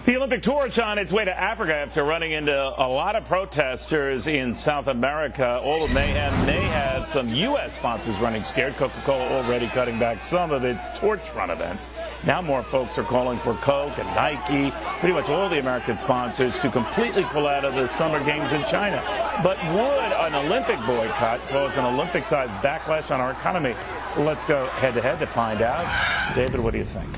The Olympic tour is on its way to Africa after running into a lot of protesters in South America. All of mayhem may have some U.S. sponsors running scared. Coca-Cola already cutting back some of its torch run events. Now more folks are calling for Coke and Nike, pretty much all the American sponsors, to completely pull out of the Summer Games in China. But would an Olympic boycott cause an Olympic-sized backlash on our economy? Let's go head-to-head to find out. David, what do you think?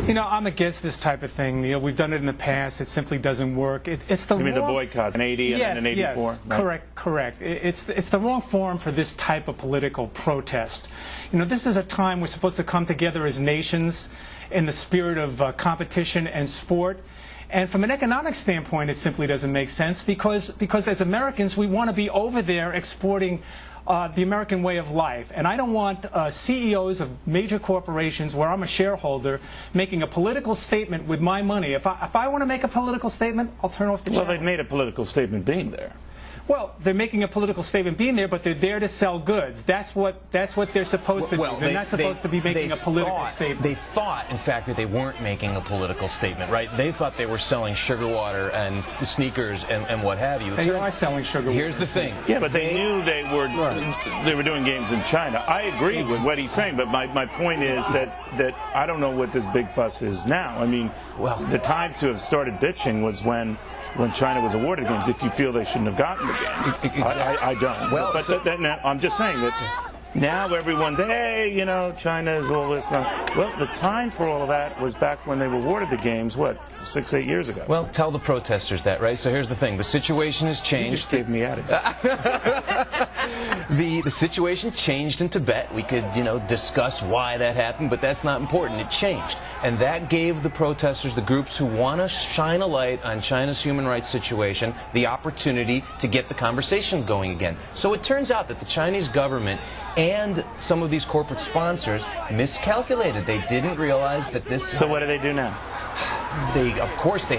You know, I'm against this type of thing. You know, we've done it in the past. It simply doesn't work. It's the You mean the boycott in 80 and then in 84? Yes, right? Correct. It's the wrong forum for this type of political protest. You know, this is a time we're supposed to come together as nations in the spirit of competition and sport. And from an economic standpoint, it simply doesn't make sense because as Americans, we want to be over there exporting the American way of life. And I don't want CEOs of major corporations where I'm a shareholder making a political statement with my money. If I want to make a political statement, I'll turn off the channel. Well, they've made a political statement being there. Well, they're making a political statement being there, but they're there to sell goods. That's what they're supposed to do. They're not supposed to be making a political statement. They thought, in fact, that they weren't making a political statement, right? They thought they were selling sugar water and sneakers and what have you. They are selling sugar water. Here's the thing. Yeah, but they knew they were doing games in China. I agree with what he's saying, but my point is that I don't know what this big fuss is now. I mean, the time to have started bitching was when China was awarded games, if you feel they shouldn't have gotten the games. I don't. Well, but I'm just saying that now everyone's, hey, you know, China is all this now. Well, the time for all of that was back when they were awarded the games, 6, 8 years ago. Well, tell the protesters that, right? So here's the thing. The situation has changed. You just gave me attitude. The situation changed in Tibet. We could, discuss why that happened, but that's not important. It changed. And that gave the protesters, the groups who want to shine a light on China's human rights situation, the opportunity to get the conversation going again. So it turns out that the Chinese government and some of these corporate sponsors miscalculated. They didn't realize that this... So what do they do now? Of course, they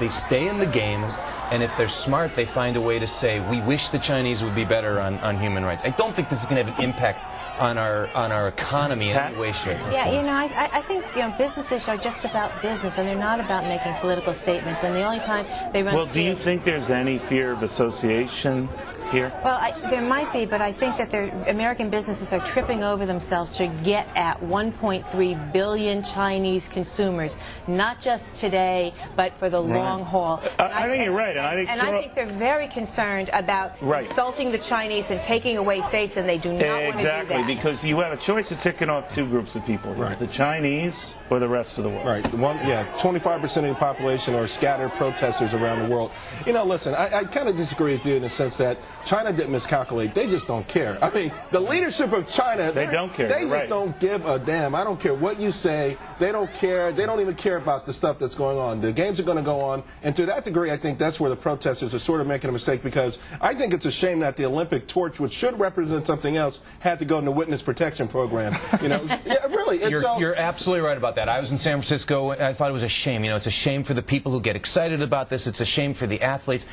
stay in the games, and if they're smart, they find a way to say, we wish the Chinese would be better on human rights. I don't think this is going to have an impact on our economy in any way, shape, or form. Yeah, I think businesses are just about business, and they're not about making political statements. And the only time they run... Well, do you think there's any fear of association here? Well, there might be, but I think that American businesses are tripping over themselves to get at 1.3 billion Chinese consumers, not just today, but for the long haul. I think you're right. And I think they're very concerned about insulting the Chinese and taking away faith, and they do not want to do that. Exactly, because you have a choice of ticking off two groups of people, the Chinese or the rest of the world. Right. 25% of the population are scattered protesters around the world. You know, listen, I kind of disagree with you in the sense that China didn't miscalculate. They just don't care. I mean, the leadership of China, they don't care. They just don't give a damn. I don't care what you say. They don't care. They don't even care about the stuff that's going on. The games are going to go on. And to that degree, I think that's where the protesters are sort of making a mistake, because I think it's a shame that the Olympic torch, which should represent something else, had to go in the witness protection program. You know, really. You're absolutely right about that. I was in San Francisco. I thought it was a shame. You know, it's a shame for the people who get excited about this. It's a shame for the athletes.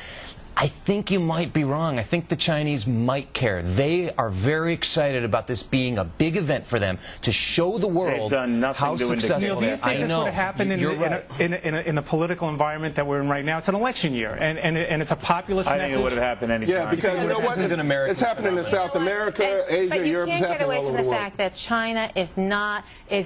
I think you might be wrong. I think the Chinese might care. They are very excited about this being a big event for them to show the world how successful they are. Do you think this would happen in the political environment that we're in right now? It's an election year, and it's a populist message. I think it would have happened anytime. Yeah, because you know what? It's happening in South America, Asia, Europe. It's happening all over the world. But you can't get away from the fact that China is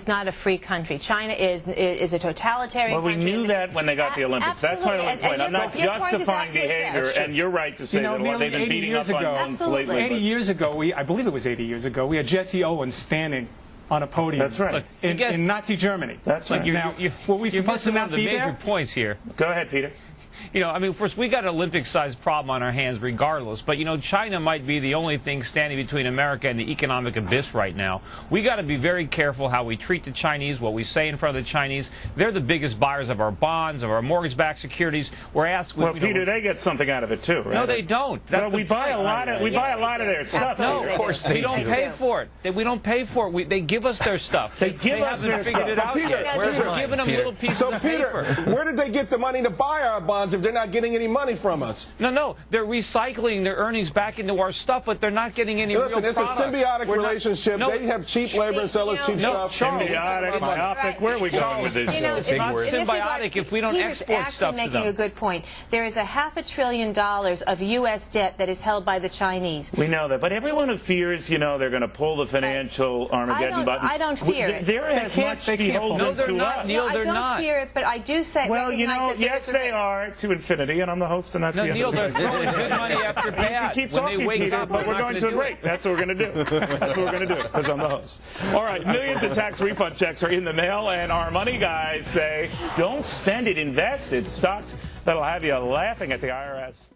not a free country. China is a totalitarian country. Well, we knew that when they got the Olympics. That's my only point. I'm not justifying behavior. And you're right to say that they've been beating up on slavery. 80 years ago, I believe it was 80 years ago, we had Jesse Owens standing on a podium. That's right. In Nazi Germany. That's right. Now, were we supposed to not be there? Major points here. Go ahead, Peter. You know, I mean, first, we got an Olympic-sized problem on our hands regardless. But, China might be the only thing standing between America and the economic abyss right now. We got to be very careful how we treat the Chinese, what we say in front of the Chinese. They're the biggest buyers of our bonds, of our mortgage-backed securities. We're asked. Well, Peter, they get something out of it too, right? No, they don't. We buy a lot of their stuff. No, of course they don't pay for it. We don't pay for it. They give us their stuff. They give us their stuff. We're giving them little pieces of paper. So, Peter, where did they get the money to buy our bonds bonds if they're not getting any money from us? No, they're recycling their earnings back into our stuff, but they're not getting any Listen, real it's a product. symbiotic relationship. No. They have cheap labor and sell us cheap stuff. Symbiotic, myopic. Where are we going with this? It's not symbiotic if we don't export stuff to them. He was actually making a good point. There is a $500 billion of U.S. debt that is held by the Chinese. We know that, but everyone who fears, they're going to pull the financial Armageddon button. I don't fear it. They're as much beholden No, they're to not, us. Neil. I They're don't not. fear it, but I do say Well, recognize that yes, they are to infinity, and I'm the host, and that's No, the end Neil, of they're it. throwing good money after bad. Keep When talking, they wake Peter, up, but they're we're not going gonna to a do break. it. That's what we're going to do. That's what we're going to do, because I'm the host. All right, millions of tax refund checks are in the mail, and our money guys say, don't spend it, invest it. Stocks that'll have you laughing at the IRS.